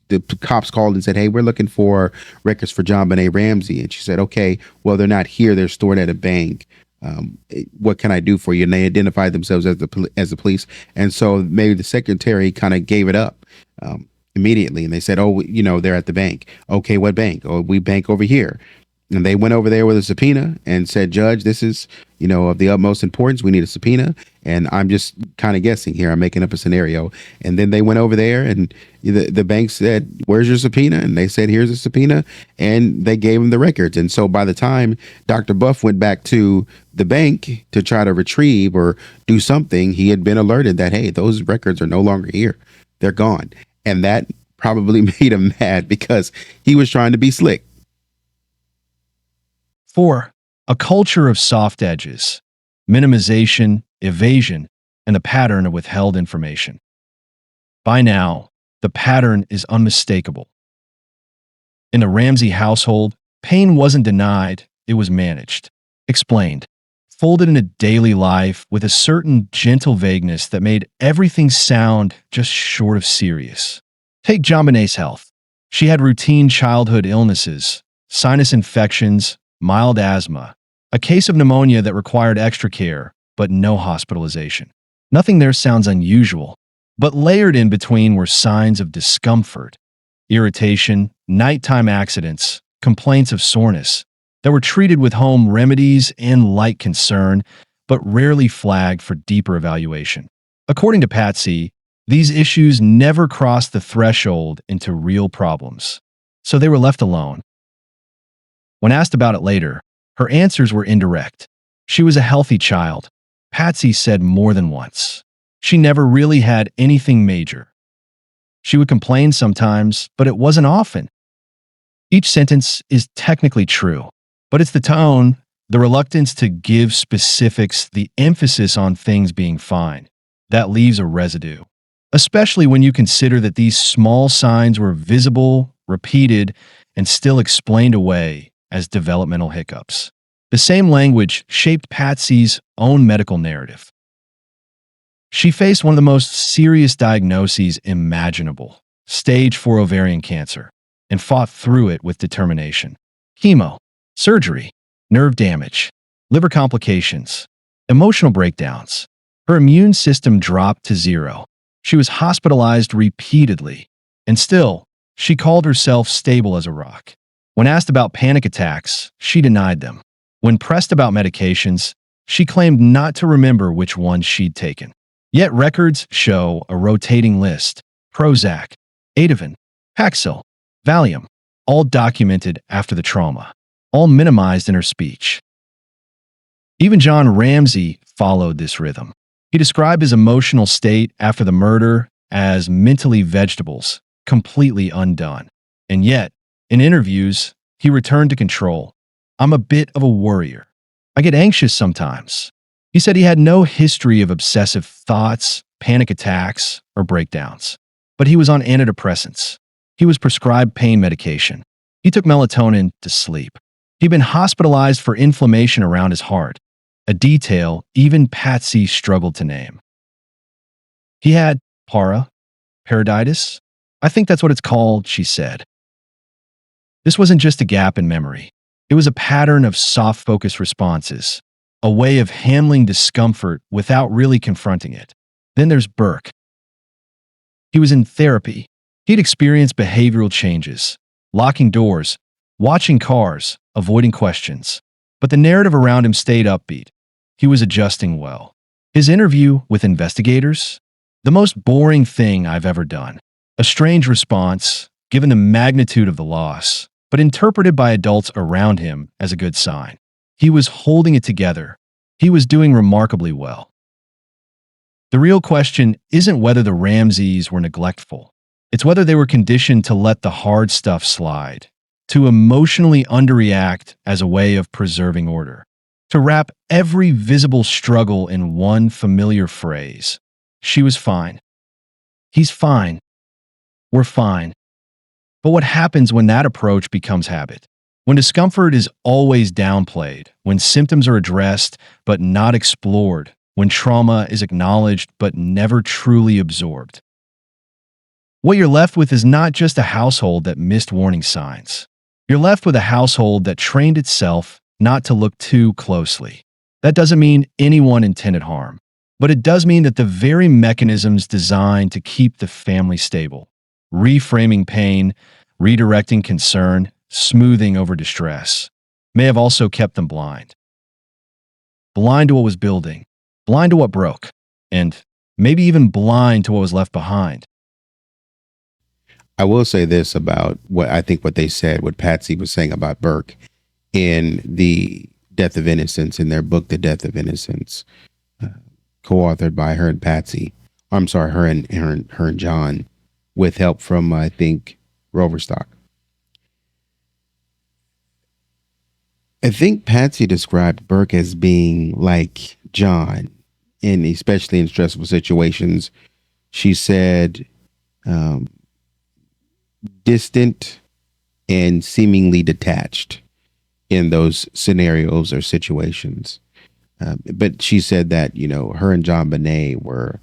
the cops called and said, "Hey, we're looking for records for JonBenet Ramsey." And she said, "Okay, well, they're not here. They're stored at a bank. What can I do for you?" And they identified themselves as the police. And so maybe the secretary kind of gave it up immediately. And they said, "Oh, they're at the bank." "Okay, what bank?" "Oh, we bank over here." And they went over there with a subpoena and said, Judge, this is, of the utmost importance. We need a subpoena. And I'm just kind of guessing here. I'm making up a scenario. And then they went over there and the bank said, where's your subpoena? And they said, here's a subpoena. And they gave them the records. And so by the time Dr. Buff went back to the bank to try to retrieve or do something, he had been alerted that, hey, those records are no longer here. They're gone. And that probably made him mad because he was trying to be slick. 4. A culture of soft edges, minimization, evasion, and a pattern of withheld information. By now, the pattern is unmistakable. In the Ramsey household, pain wasn't denied, it was managed, explained, folded into daily life with a certain gentle vagueness that made everything sound just short of serious. Take JonBenet's health. She had routine childhood illnesses, sinus infections, mild asthma, a case of pneumonia that required extra care, but no hospitalization. Nothing there sounds unusual, but layered in between were signs of discomfort, irritation, nighttime accidents, complaints of soreness that were treated with home remedies and light concern, but rarely flagged for deeper evaluation. According to Patsy, these issues never crossed the threshold into real problems, so they were left alone. When asked about it later, her answers were indirect. She was a healthy child, Patsy said more than once. She never really had anything major. She would complain sometimes, but it wasn't often. Each sentence is technically true, but it's the tone, the reluctance to give specifics, the emphasis on things being fine, that leaves a residue. Especially when you consider that these small signs were visible, repeated, and still explained away as developmental hiccups. The same language shaped Patsy's own medical narrative. She faced one of the most serious diagnoses imaginable, stage 4 ovarian cancer, and fought through it with determination. Chemo, surgery, nerve damage, liver complications, emotional breakdowns. Her immune system dropped to 0. She was hospitalized repeatedly, and still, she called herself stable as a rock. When asked about panic attacks, she denied them. When pressed about medications, she claimed not to remember which ones she'd taken. Yet records show a rotating list: Prozac, Ativan, Paxil, Valium, all documented after the trauma, all minimized in her speech. Even John Ramsey followed this rhythm. He described his emotional state after the murder as mentally vegetables, completely undone. And yet, in interviews, he returned to control. I'm a bit of a worrier. I get anxious sometimes. He said he had no history of obsessive thoughts, panic attacks, or breakdowns. But he was on antidepressants. He was prescribed pain medication. He took melatonin to sleep. He'd been hospitalized for inflammation around his heart, a detail even Patsy struggled to name. He had pericarditis. I think that's what it's called, she said. This wasn't just a gap in memory. It was a pattern of soft focus responses, a way of handling discomfort without really confronting it. Then there's Burke. He was in therapy. He'd experienced behavioral changes, locking doors, watching cars, avoiding questions. But the narrative around him stayed upbeat. He was adjusting well. His interview with investigators? The most boring thing I've ever done. A strange response, given the magnitude of the loss, but interpreted by adults around him as a good sign. He was holding it together. He was doing remarkably well. The real question isn't whether the Ramseys were neglectful. It's whether they were conditioned to let the hard stuff slide, to emotionally underreact as a way of preserving order, to wrap every visible struggle in one familiar phrase. She was fine. He's fine. We're fine. But what happens when that approach becomes habit? When discomfort is always downplayed, when symptoms are addressed but not explored, when trauma is acknowledged but never truly absorbed. What you're left with is not just a household that missed warning signs. You're left with a household that trained itself not to look too closely. That doesn't mean anyone intended harm, but it does mean that the very mechanisms designed to keep the family stable, reframing pain, redirecting concern, smoothing over distress, may have also kept them blind. Blind to what was building, blind to what broke, and maybe even blind to what was left behind. I will say this about what they said, what Patsy was saying about Burke in the Death of Innocence, in their book, The Death of Innocence, co-authored by her and Patsy. I'm sorry, her and John, with help from, I think, Roverstock. I think Patsy described Burke as being like John, and especially in stressful situations. She said distant and seemingly detached in those scenarios or situations. But she said that, her and JonBenet were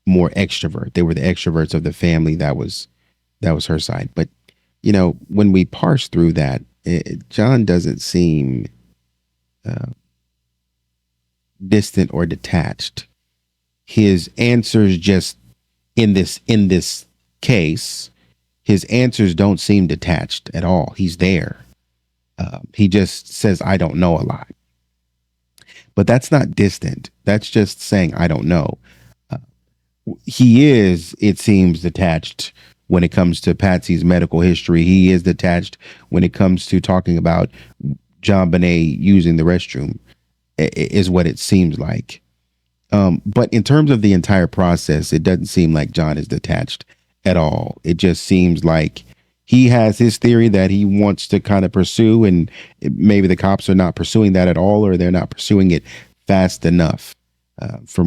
more extrovert. They were the extroverts of the family. That was her side. But, when we parse through that, John doesn't seem distant or detached. His answers just in this case, his answers don't seem detached at all. He's there. He just says, I don't know a lot. But that's not distant. That's just saying, I don't know. He is, it seems, detached when it comes to Patsy's medical history. He is detached when it comes to talking about JonBenet using the restroom, is what it seems like. But in terms of the entire process, it doesn't seem like John is detached at all. It just seems like he has his theory that he wants to kind of pursue, and maybe the cops are not pursuing that at all, or they're not pursuing it fast enough for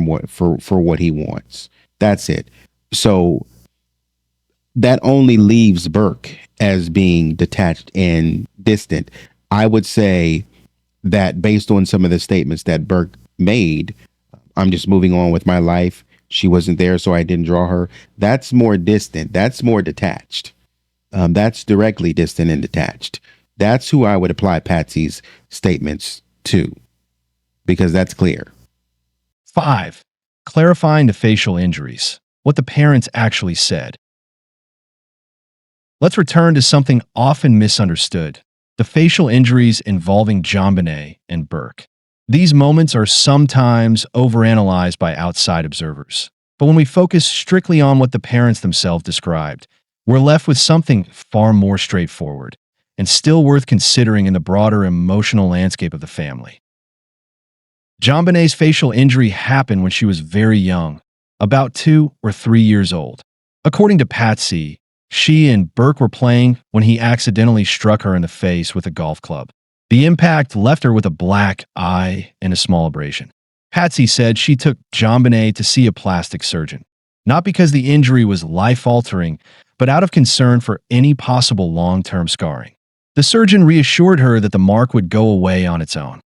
what he wants. That's it. So that only leaves Burke as being detached and distant. I would say that based on some of the statements that Burke made, I'm just moving on with my life. She wasn't there, so I didn't draw her. That's more distant. That's more detached. That's directly distant and detached. That's who I would apply Patsy's statements to, because that's clear. 5. Clarifying the facial injuries, what the parents actually said. Let's return to something often misunderstood, the facial injuries involving JonBenet and Burke. These moments are sometimes overanalyzed by outside observers, but when we focus strictly on what the parents themselves described, we're left with something far more straightforward and still worth considering in the broader emotional landscape of the family. JonBenet's facial injury happened when she was very young, about 2 or 3 years old. According to Patsy, she and Burke were playing when he accidentally struck her in the face with a golf club. The impact left her with a black eye and a small abrasion. Patsy said she took JonBenet to see a plastic surgeon, not because the injury was life-altering, but out of concern for any possible long-term scarring. The surgeon reassured her that the mark would go away on its own.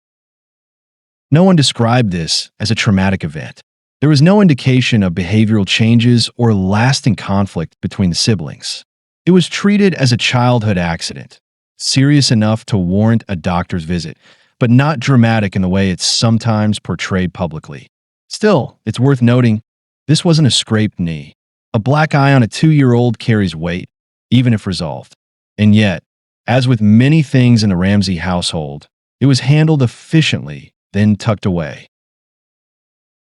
No one described this as a traumatic event. There was no indication of behavioral changes or lasting conflict between the siblings. It was treated as a childhood accident, serious enough to warrant a doctor's visit, but not dramatic in the way it's sometimes portrayed publicly. Still, it's worth noting, this wasn't a scraped knee. A black eye on a 2-year-old carries weight, even if resolved. And yet, as with many things in the Ramsey household, it was handled efficiently, then tucked away.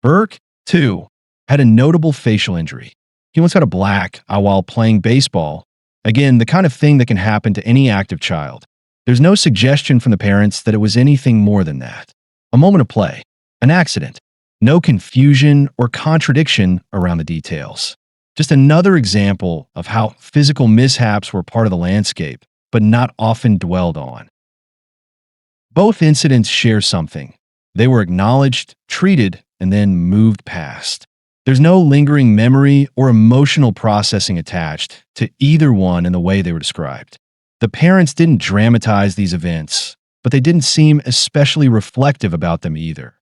Burke, too, had a notable facial injury. He once had a black eye while playing baseball. Again, the kind of thing that can happen to any active child. There's no suggestion from the parents that it was anything more than that. A moment of play, an accident. No confusion or contradiction around the details. Just another example of how physical mishaps were part of the landscape, but not often dwelled on. Both incidents share something. They were acknowledged, treated, and then moved past. There's no lingering memory or emotional processing attached to either one in the way they were described. The parents didn't dramatize these events, but they didn't seem especially reflective about them either.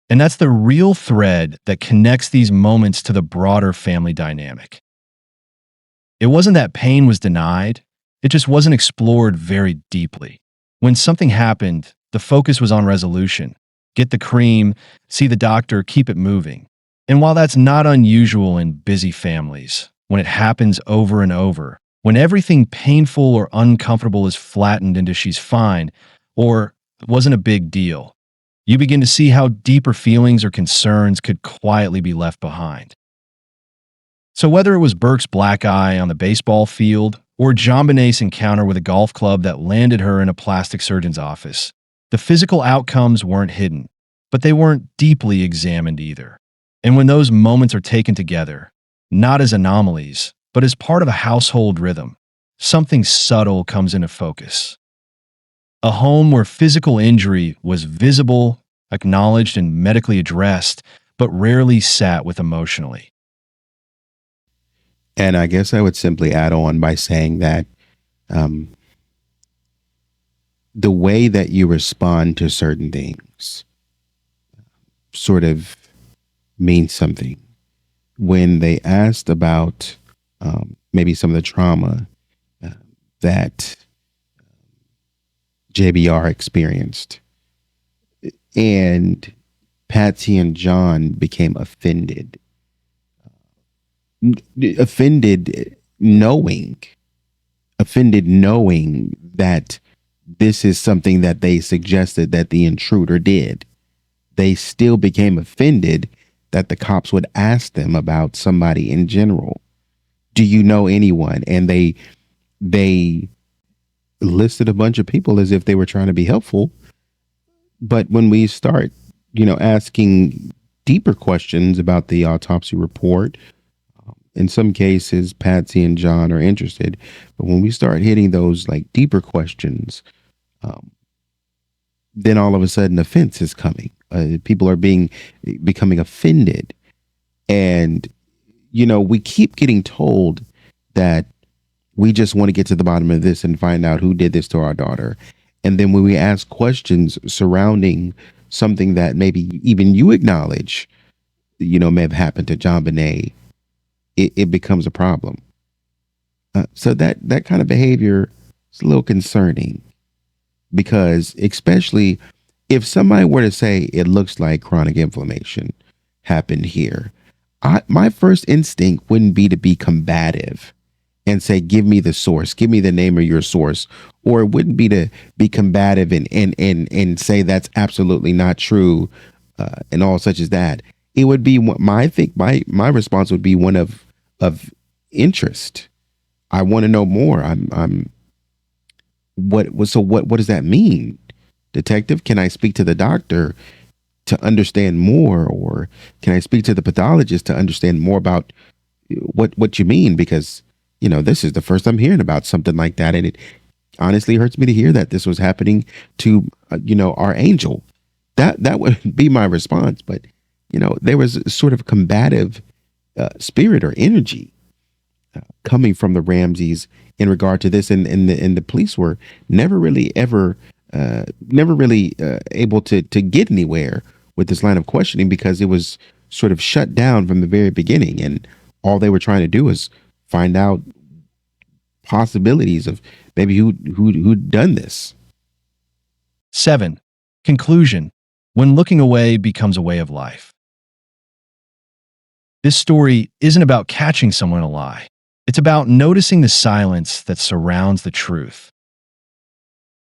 And that's the real thread that connects these moments to the broader family dynamic. It wasn't that pain was denied, it just wasn't explored very deeply. When something happened, the focus was on resolution. Get the cream, see the doctor, keep it moving. And while that's not unusual in busy families, when it happens over and over, When everything painful or uncomfortable is flattened into she's fine or wasn't a big deal, you begin to see how deeper feelings or concerns could quietly be left behind. So whether it was Burke's black eye on the baseball field or JonBenet's encounter with a golf club that landed her in a plastic surgeon's office, the physical outcomes weren't hidden, but they weren't deeply examined either. And when those moments are taken together, not as anomalies, but as part of a household rhythm, something subtle comes into focus. A home where physical injury was visible, acknowledged, and medically addressed, but rarely sat with emotionally. And I guess I would simply add on by saying that the way that you respond to certain things sort of means something. When they asked about maybe some of the trauma that JBR experienced, and Patsy and John became offended knowing that this is something that they suggested that the intruder did. They still became offended that the cops would ask them about somebody in general. Do you know anyone? And they listed a bunch of people as if they were trying to be helpful. But when we start, asking deeper questions about the autopsy report, in some cases, Patsy and John are interested. But when we start hitting those like deeper questions, then all of a sudden offense is coming. People are becoming offended. And, we keep getting told that we just want to get to the bottom of this and find out who did this to our daughter. And then when we ask questions surrounding something that maybe even you acknowledge, may have happened to JonBenet, it becomes a problem. So that kind of behavior is a little concerning, because especially if somebody were to say it looks like chronic inflammation happened here, my first instinct wouldn't be to be combative and say, give me the source, give me the name of your source. Or it wouldn't be to be combative and say that's absolutely not true and all such as that. It would be my response would be one of interest. I want to know more. What does that mean? Detective, can I speak to the doctor to understand more? Or can I speak to the pathologist to understand more about what you mean? Because, this is the first I'm hearing about something like that. And it honestly hurts me to hear that this was happening to, our angel. That would be my response. But, there was a sort of combative spirit or energy coming from the Ramseys in regard to this. And the police were never really able to get anywhere with this line of questioning, because it was sort of shut down from the very beginning. And all they were trying to do was find out possibilities of maybe who'd done this. 7. Conclusion. When looking away becomes a way of life. This story isn't about catching someone in a lie. It's about noticing the silence that surrounds the truth.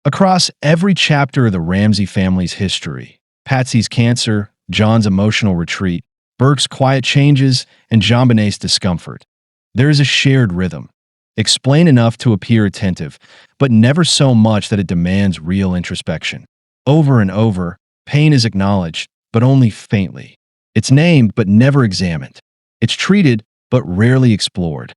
Across every chapter of the Ramsey family's history, Patsy's cancer, John's emotional retreat, Burke's quiet changes, and JonBenet's discomfort, there is a shared rhythm. Explain enough to appear attentive, but never so much that it demands real introspection. Over and over, pain is acknowledged, but only faintly. It's named, but never examined. It's treated, but rarely explored.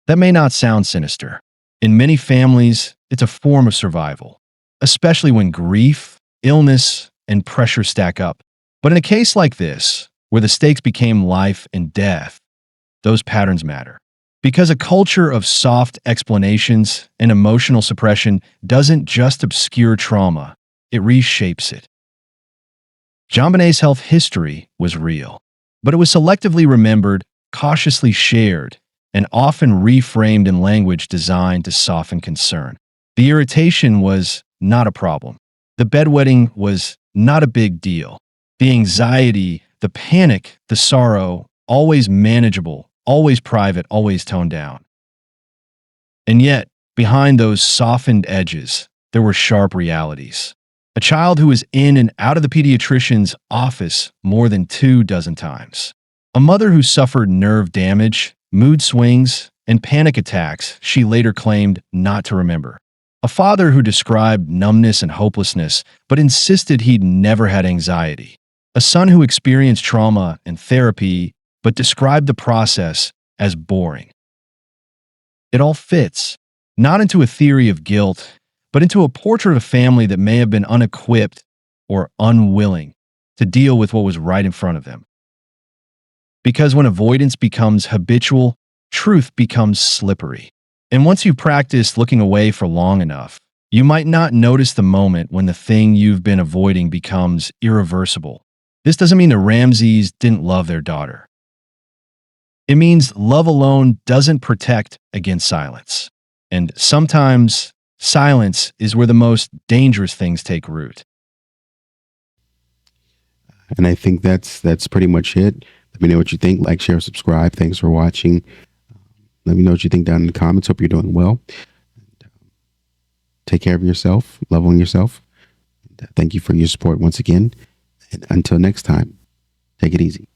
That may not sound sinister. In many families, it's a form of survival, especially when grief, illness, and pressure stack up. But in a case like this, where the stakes became life and death, those patterns matter. Because a culture of soft explanations and emotional suppression doesn't just obscure trauma, it reshapes it. JonBenet's health history was real, but it was selectively remembered, cautiously shared, and often reframed in language designed to soften concern. The irritation was not a problem. The bedwetting was not a big deal. The anxiety, the panic, the sorrow, always manageable, always private, always toned down. And yet, behind those softened edges, there were sharp realities. A child who was in and out of the pediatrician's office more than 24 times. A mother who suffered nerve damage, mood swings, and panic attacks she later claimed not to remember. A father who described numbness and hopelessness, but insisted he'd never had anxiety. A son who experienced trauma and therapy, but described the process as boring. It all fits, not into a theory of guilt, but into a portrait of a family that may have been unequipped or unwilling to deal with what was right in front of them. Because when avoidance becomes habitual, truth becomes slippery. And once you've practiced looking away for long enough, you might not notice the moment when the thing you've been avoiding becomes irreversible. This doesn't mean the Ramseys didn't love their daughter. It means love alone doesn't protect against silence. And sometimes silence is where the most dangerous things take root. And I think that's pretty much it. Let me know what you think. Like, share, subscribe. Thanks for watching. Let me know what you think down in the comments. Hope you're doing well. Take care of yourself. Love on yourself. Thank you for your support once again. And until next time, take it easy.